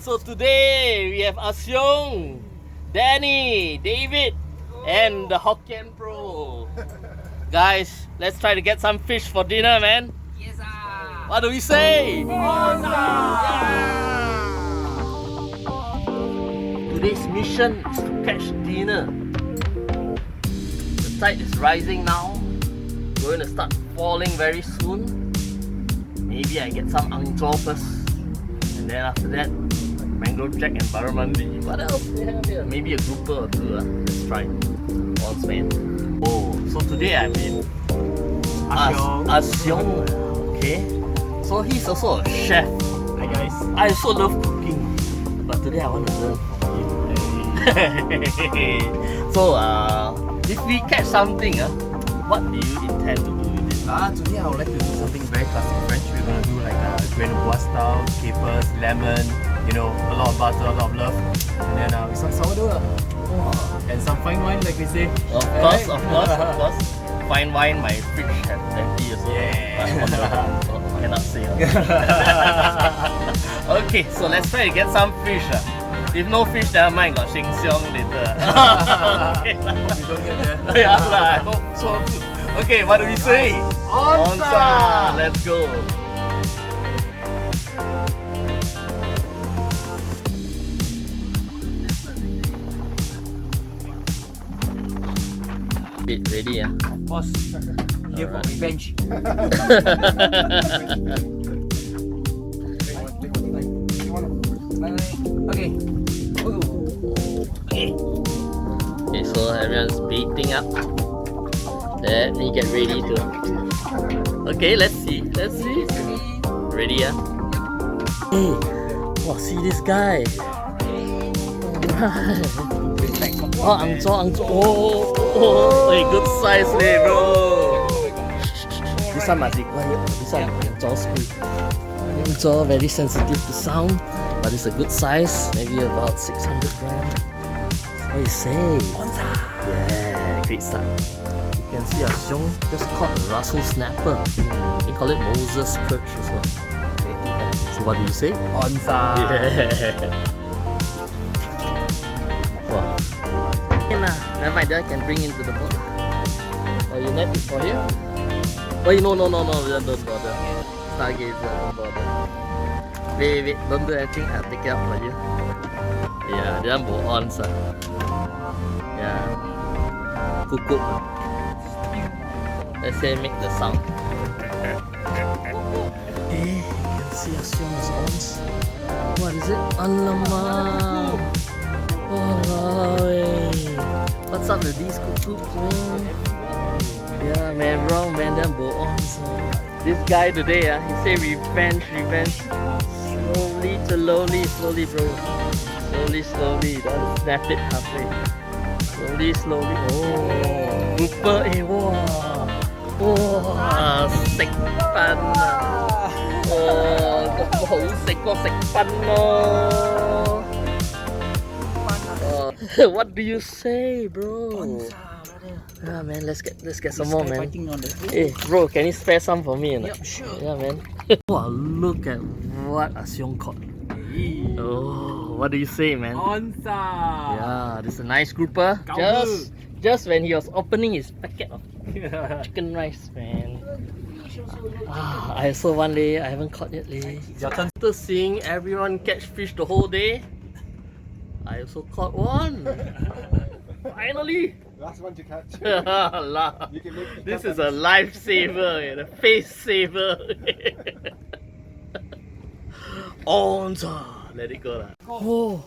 So today we have Asyong, Danny, David, and the Hokkien Pro. Guys, let's try to get some fish for dinner, man. Yes, sir. What do we say? Today's mission is to catch dinner. The tide is rising now. Going to start falling very soon. Maybe I get some angzor first, and then after that, mangrove jack and barramundi. What else do we have here? Maybe a grouper or two. Let's try. Once, man. Oh, so today I'm in Asyong. Okay. So he's also a chef. Hi guys. I also love cooking, but today I want to learn from you. So if we catch something, what do you intend to do with it? Today I would like to do something very classic French. We're gonna do like a Grenobloise style, capers, lemon, you know, a lot of butter, a lot of love, and then with some sourdough and some fine wine, like we say. Of course. Fine wine, my fridge has empty also. Yeah. Cannot say. Okay, so let's try to get some fish. If no fish, never mind, got sheng siong later. Okay. We don't get there. Yeah, I hope so. Okay, what do we say? Onza! Let's go. Bit ready, yeah? Of course. Here for revenge. Okay. Okay, so everyone's baiting up. Let me get ready to. Okay, let's see. Ready, yeah? Hey, wow, see this guy. Oh, angzor. Oh, hey, good size, bro. This one must be quiet. This one angzor squid. Angzor very sensitive to sound, but it's a good size. Maybe about 600 grams. What do you say? Yeah, great stuff. You can see Asyong just caught a Russell snapper. They call it Moses perch as well. So what do you say? Onza. Yeah. Wow. Never mind, I can bring into the boat. Oh, you net it for here? Oh, no, don't bother. Stargazer, don't bother. Wait, don't do anything, I'll take it out for you. Yeah, they don't go on, sir. Yeah. Cook. Let's say make the sound. Hey, you can see Asyong's ons. What is it? Alamak! What's up with these cooks, man? Yeah, man, wrong, man, them bo on. This guy today, he say revenge. Slowly, bro. Slowly. Don't snap it halfway. Slowly. Oh, grouper, wow, sick pan. Oh, sick pan, no. What do you say, bro? Yeah, man, let's get some more, man. Hey, bro, can you spare some for me? Yep, sure. Yeah, man. Wow, look at what Asyong caught. Oh, what do you say, man? Onza. Yeah, this is a nice grouper. Just when he was opening his packet of chicken rice, man. I also one day, I haven't caught yet, leh. After seeing everyone catch fish the whole day, I also caught one. Finally! Last one to catch. This is a lifesaver, a face saver. Onza! Let it go lah. Oh.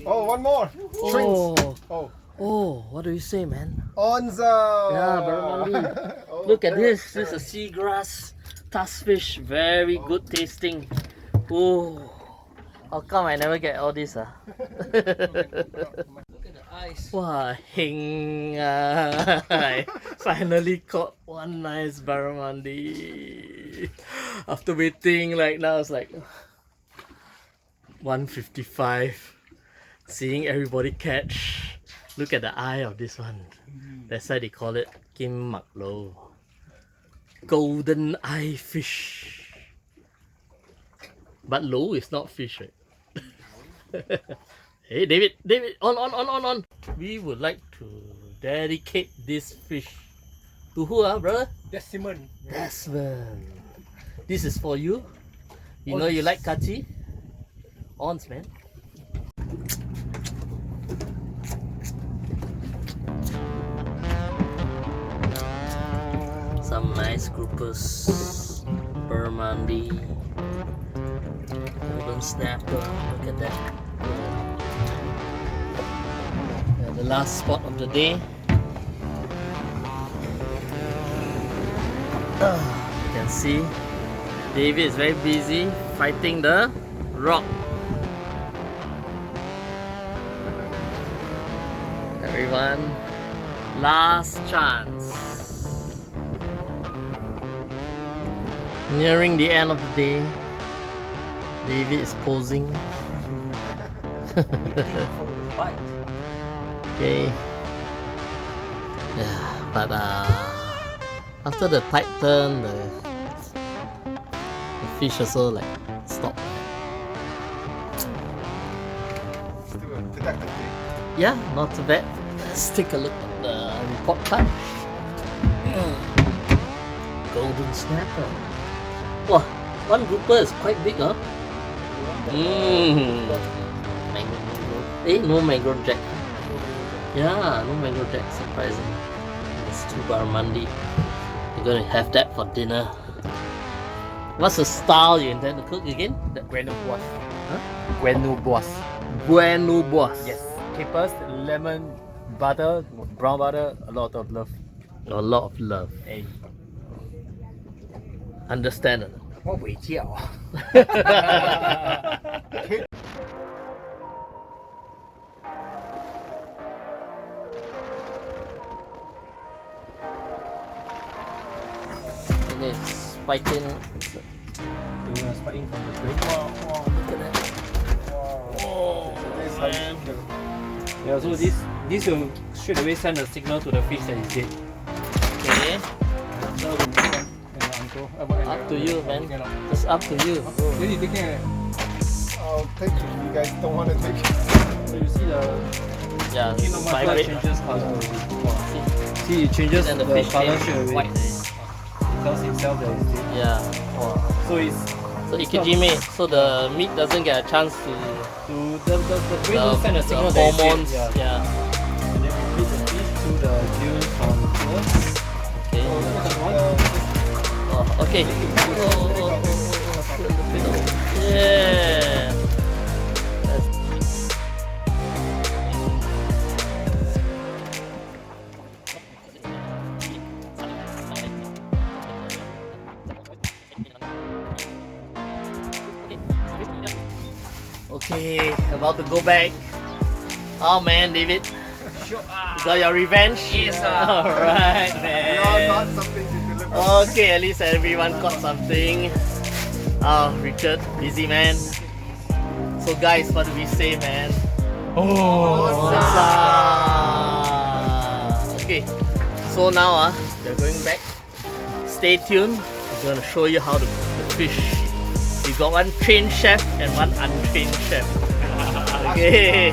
Oh, one more. Oh, what do you say, man? Onza. Yeah, barramundi. Look at this. This is a seagrass tusk fish. Very good tasting. Oh, how come I never get all this? Look at the eyes. Wow, heng! I finally caught one nice barramundi. After waiting like now, it's like 1:55. Seeing everybody catch. Look at the eye of this one. That's why they call it Kim Mak Lo. Golden eye fish. But low is not fish, right? Hey, David, on. We would like to dedicate this fish to who, brother? Desmond. Desmond. This is for you. You know you like kachi? Ons, man. Some nice groupers. Barramundi. Golden snapper. Look at that. And the last spot of the day. You can see David is very busy fighting the rock. Everyone, last chance. Nearing the end of the day, David is posing. Okay. Yeah, but after the tight turn, the fish also like stop. Still a deductive thing. Yeah, not too bad. Let's take a look at the report card. Golden snapper. Wow, one grouper is quite big, huh? No mangrove jack. Yeah, no mangrove jack, surprising. It's 2 barramundi. You're gonna have that for dinner. What's the style you intend to cook again? The Grenobloise. Huh? Grenobloise. Grenobloise. Yes. Capers, lemon, butter, brown butter, a lot of love. A lot of love. Hey. Understand it? 我尾叫。 And it's spiking. You want to spike in from the straight? Wow, look at that. Oh, This is how man. you do. Yeah, so this will straight away send a signal to the fish that is dead. Okay, So, uncle, up to you, man. It's up to you. Then you take it. I'll take it. You guys don't want to take it. So you see the Yeah, kingdom vibrate. changes color. See, See, it changes then the, the fish color change straight away. white. It tells himself that it's dead. Yeah. Oh. So it's So ikijime, so the meat doesn't get a chance to the brain will send a signal that it's dead. hormones. Yeah. Yeah. And then we feed the fish to the juice from the Okay. Oh, okay. Yeah. Okay, about to go back. Oh man, David, you got your revenge? Yes, alright, We man. all got something to deliver. Okay, at least everyone got something. Oh, Richard, busy man. So guys, what do we say, man? Onza. Okay, so now we're going back. Stay tuned. I'm gonna show you how to cook the fish. We got one trained chef and one untrained chef. Okay,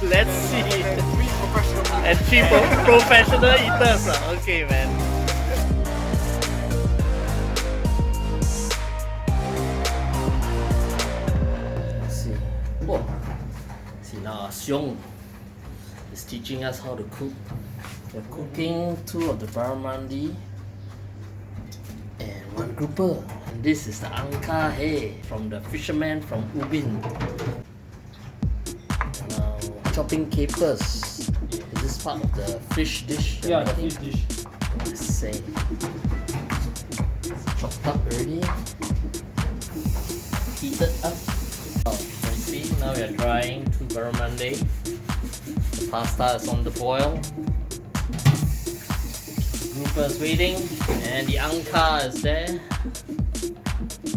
let's see. Three professional people. And 3 professional eaters. Okay, man. Let's see. Oh, see now, Xiong is teaching us how to cook. We're cooking 2 of the barramundi and 1 grouper. And this is the angka hey from the fisherman from Ubin. Now chopping capers. Is this part of the fish dish? Yeah, the fish dish. Let's say it's chopped up already, heated up. Oh, you see, now we are drying 2 barramundi. The pasta is on the boil. Grouper is waiting, and the angka is there,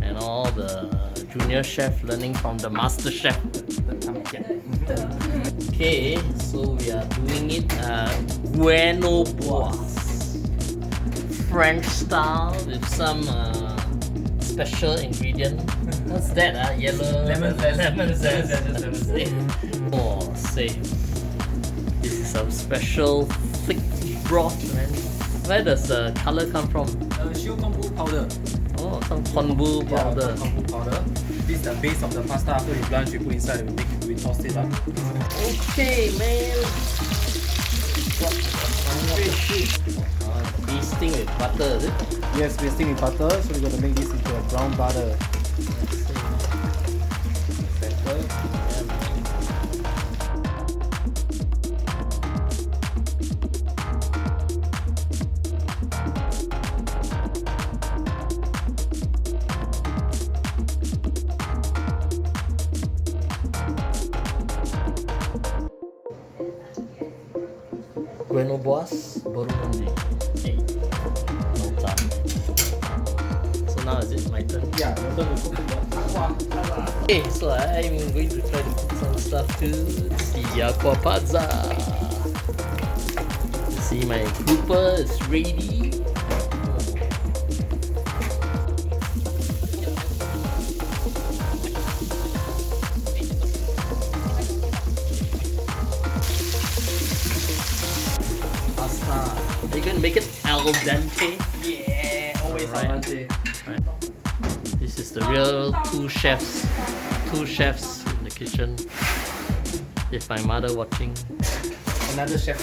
and all the junior chef learning from the master chef. Okay, so we are doing it Grenobloise French style with some special ingredient. What's that? Yellow Lemon zest. Lemon zest. Lemon zest. Oh, same. This is some special thick broth, man. Where does the color come from? Shio Kombu powder. Oh, some konbu powder. Yeah, kombu powder. This is the base of the pasta. After we blanch, we put inside and we toast it up. Okay, man. Basting with butter, is it? Yes, basting with butter. So we're gonna make this into a brown butter. Center. Grenobloise Barramundi. Hey, no time. So now is it my turn? Yeah, we're going to cook the aqua pazza. Okay, so I'm going to try to cook some stuff too. The Acqua Pazza. You see my grouper is ready. Pasta. Are you going to make it al dente? Yeah, always Right. al dente. Right. This is the real two chefs in the kitchen. If my mother watching, Another chef,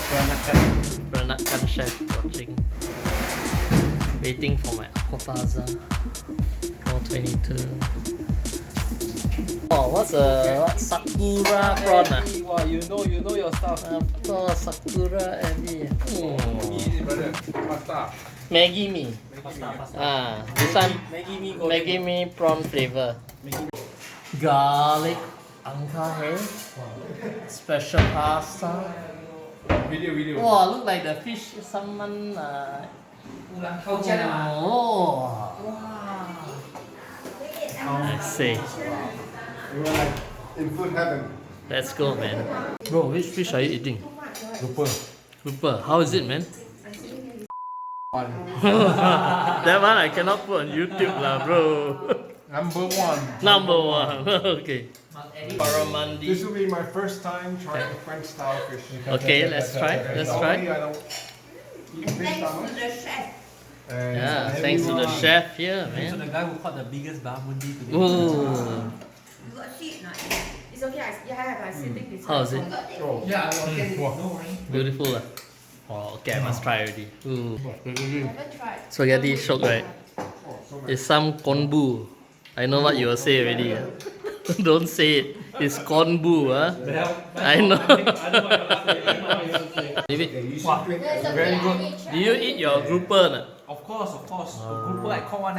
Peranakan chef watching, waiting for my Acqua Pazza. 422. Oh, what's sakura prawn? Wow, you know your stuff. After sakura every. Brother, pasta. Maggi mee. Pasta. This one Maggi Maggi mee prawn flavor. Garlic angkahe. Special pasta. Video. Wow, look like the fish. Someone. Oh. I see. We were like in food heaven. Let's go, man. Bro, which fish are you eating? Grouper. How is it, man? That one I cannot put on YouTube lah, bro. Number one. Number one. Okay. Barramundi. This will be my first time trying the French style fish. Okay, let's try. Normally I don't eat fish that much. And Yeah, it's a thanks to heavy the one. chef here, So man. the guy who caught the biggest barramundi today. Ooh. You got sheet not? It's okay. I have sitting beside. How is it? Oh. Yeah, I'll get it. Wow. No worry. Beautiful lah. Oh, okay, I must try already. Ooh. Haven't tried. Spaghetti shock, right? It's some konbu. I know what you will say already. Don't say it. It's konbu, huh? I know. Maybe. Wow, very good. Do you eat your grouper? Of course. The grouper I caught one.